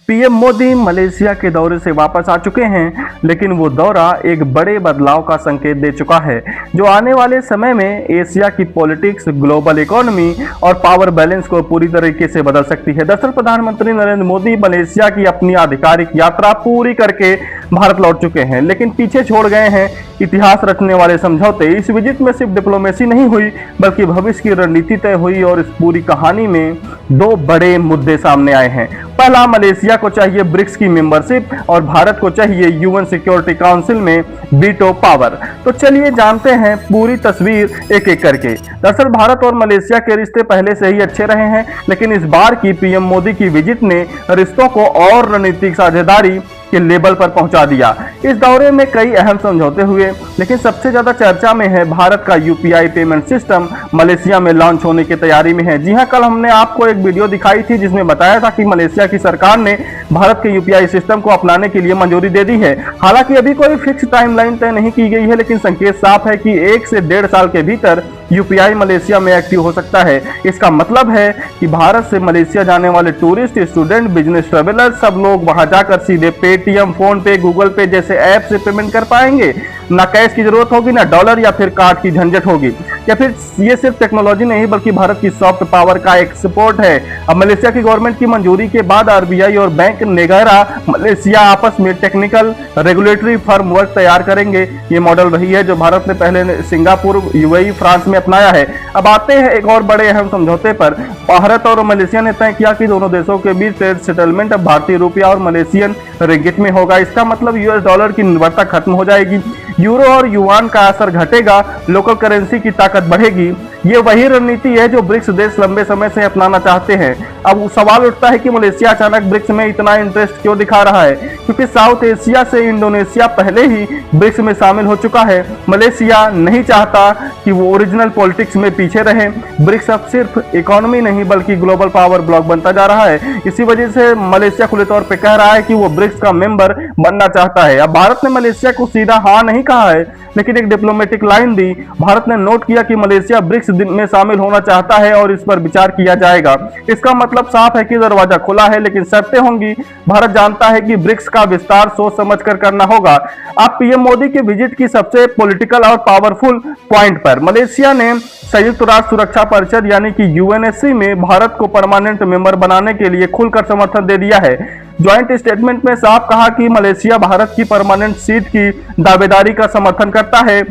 PM Modi Malaysia के दौरे से वापस आ चुके हैं, लेकिन वो दौरा एक बड़े बदलाव का संकेत दे चुका है जो आने वाले समय में एशिया की पॉलिटिक्स, ग्लोबल इकोनॉमी और पावर बैलेंस को पूरी तरीके से बदल सकती है। दरअसल प्रधानमंत्री नरेंद्र मोदी मलेशिया की अपनी आधिकारिक यात्रा पूरी करके भारत लौट चुके हैं, लेकिन पीछे छोड़ गए हैं इतिहास रचने वाले समझौते। इस विजिट में सिर्फ डिप्लोमेसी नहीं हुई, बल्कि भविष्य की रणनीति तय हुई और इस पूरी कहानी में दो बड़े मुद्दे सामने आए हैं। पहला, मलेशिया को चाहिए ब्रिक्स की मेंबरशिप और भारत को चाहिए यूएन सिक्योरिटी काउंसिल में वीटो पावर। तो चलिए जानते हैं पूरी तस्वीर एक एक करके। दरअसल भारत और मलेशिया के रिश्ते पहले से ही अच्छे रहे हैं, लेकिन इस बार की पीएम मोदी की विजिट ने रिश्तों को और रणनीतिक साझेदारी के लेवल पर पहुंचा दिया। इस दौरे में कई अहम समझौते हुए, लेकिन सबसे ज्यादा चर्चा में है भारत का यूपीआई पेमेंट सिस्टम मलेशिया में लॉन्च होने की तैयारी में है। जी हां, कल हमने आपको एक वीडियो दिखाई थी जिसमें बताया था कि मलेशिया की सरकार ने भारत के यूपीआई सिस्टम को अपनाने के लिए मंजूरी दे दी है। हालांकि अभी कोई फिक्स टाइमलाइन तय नहीं की गई है, लेकिन संकेत साफ है कि 1 से 1.5 साल के भीतर यूपीआई मलेशिया में एक्टिव हो सकता है। इसका मतलब है कि भारत से मलेशिया जाने वाले टूरिस्ट, स्टूडेंट, बिजनेस ट्रेवलर सब लोग वहां जाकर सीधे पेटीएम, फोन पे, गूगल पे जैसे ऐप से पेमेंट कर पाएंगे। ना कैश की जरूरत होगी, ना डॉलर या फिर कार्ड की झंझट होगी। या फिर ये सिर्फ टेक्नोलॉजी नहीं बल्कि भारत की सॉफ्ट पावर का एक सपोर्ट है। अब मलेशिया की गवर्नमेंट की मंजूरी के बाद आरबीआई और बैंक वगैरह मलेशिया आपस में टेक्निकल रेगुलेटरी फर्मवर्क तैयार करेंगे। ये मॉडल रही है जो भारत ने पहले सिंगापुर, यूएई, फ्रांस में अपनाया है। अब आते हैं एक और बड़े अहम समझौते पर। भारत और मलेशिया ने तय किया कि दोनों देशों के बीच ट्रेड सेटलमेंट अब भारतीय रुपया और मलेशियन रिंगिट में होगा। इसका मतलब यूएस डॉलर की निर्भरता खत्म हो जाएगी, यूरो और युआन का असर घटेगा, लोकल करेंसी की ताकत बढ़ेगी। ये वही रणनीति है जो ब्रिक्स देश लंबे समय से अपनाना चाहते हैं। अब सवाल उठता है कि मलेशिया अचानक ब्रिक्स में इतना इंटरेस्ट क्यों दिखा रहा है, क्योंकि साउथ एशिया से इंडोनेशिया पहले ही ब्रिक्स में शामिल हो चुका है। मलेशिया नहीं चाहता कि वो ओरिजिनल पॉलिटिक्स में पीछे रहे। ब्रिक्स अब सिर्फ इकोनॉमी नहीं बल्कि ग्लोबल पावर ब्लॉक बनता जा रहा है। इसी वजह से मलेशिया खुले तौर पर कह रहा है कि वो ब्रिक्स का मेंबर बनना चाहता है। अब भारत ने मलेशिया को सीधा हाँ नहीं कहा है, लेकिन एक डिप्लोमेटिक लाइन दी। भारत ने नोट किया कि मलेशिया ब्रिक्स में शामिल होना चाहता है और इस पर विचार किया जाएगा। इसका मतलब साफ है कि दरवाजा खुला है, लेकिन शर्तें होंगी। भारत जानता है कि ब्रिक्स का विस्तार सोच समझकर करना होगा। अब पीएम मोदी की विजिट की सबसे पॉलिटिकल और पावरफुल पॉइंट पर, मलेशिया ने संयुक्त राष्ट्र सुरक्षा परिषद यानी कि यूएनएससी में भारत को परमानेंट मेंबर बनाने के लिए खुलकर समर्थन दे दिया है। ज्वाइंट स्टेटमेंट में साफ कहा कि मलेशिया भारत की परमानेंट सीट की दावेदारी का समर्थन करता है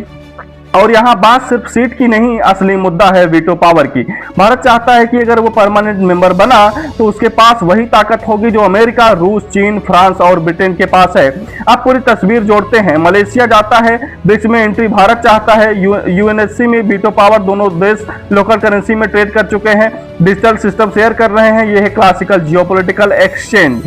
और यहाँ बात सिर्फ सीट की नहीं, असली मुद्दा है वीटो पावर की। भारत चाहता है कि अगर वो परमानेंट मेंबर बना तो उसके पास वही ताकत होगी जो अमेरिका, रूस, चीन, फ्रांस और ब्रिटेन के पास है। अब पूरी तस्वीर जोड़ते हैं। मलेशिया जाता है ब्रिक्स में एंट्री, भारत चाहता है यूएनएससी में वीटो पावर। दोनों देश लोकल करेंसी में ट्रेड कर चुके हैं, डिजिटल सिस्टम शेयर कर रहे हैं। यह है क्लासिकल जियोपॉलिटिकल एक्सचेंज।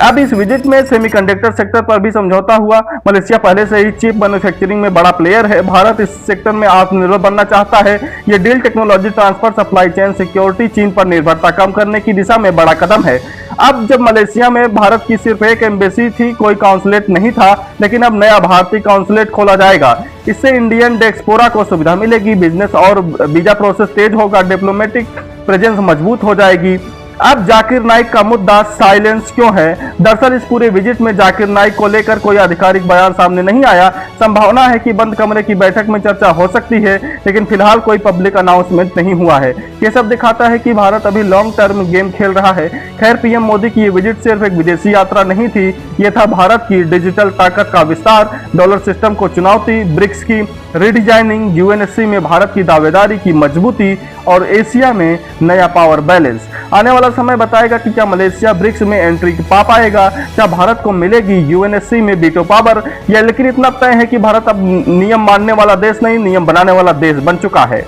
अब इस विजिट में सेमीकंडक्टर सेक्टर पर भी समझौता हुआ। मलेशिया पहले से ही चिप मैन्युफैक्चरिंग में बड़ा प्लेयर है। भारत इस सेक्टर में आत्मनिर्भर बनना चाहता है। यह deal technology transfer, supply chain security, चीन पर निर्भरता कम करने की दिशा में बड़ा कदम है। अब जब मलेशिया में भारत की सिर्फ एक एम्बेसी थी, कोई काउंसलेट नहीं था, लेकिन अब नया भारतीय काउंसलेट खोला जाएगा। इससे इंडियन डायस्पोरा को सुविधा मिलेगी, बिजनेस और वीजा प्रोसेस तेज होगा, डिप्लोमेटिक प्रेजेंस मजबूत हो जाएगी। अब जाकिर नाइक का मुद्दा साइलेंस क्यों है? दरअसल इस पूरे विजिट में जाकिर नाइक को लेकर कोई आधिकारिक बयान सामने नहीं आया। संभावना है कि बंद कमरे की बैठक में चर्चा हो सकती है, लेकिन फिलहाल कोई पब्लिक अनाउंसमेंट नहीं हुआ है। ये सब दिखाता है कि भारत अभी लॉन्ग टर्म गेम खेल रहा है। खैर, पीएम मोदी की ये विजिट सिर्फ एक विदेशी यात्रा नहीं थी, ये था भारत की डिजिटल ताकत का विस्तार, डॉलर सिस्टम को चुनौती, ब्रिक्स की रीडिजाइनिंग, यूएनएससी में भारत की दावेदारी की मजबूती और एशिया में नया पावर बैलेंस। आने वाला समय बताएगा कि क्या मलेशिया ब्रिक्स में एंट्री पा पाएगा, क्या भारत को मिलेगी यूएनएससी में वीटो पावर। या लेकिन इतना तय है कि भारत अब नियम मानने वाला देश नहीं, नियम बनाने वाला देश बन चुका है।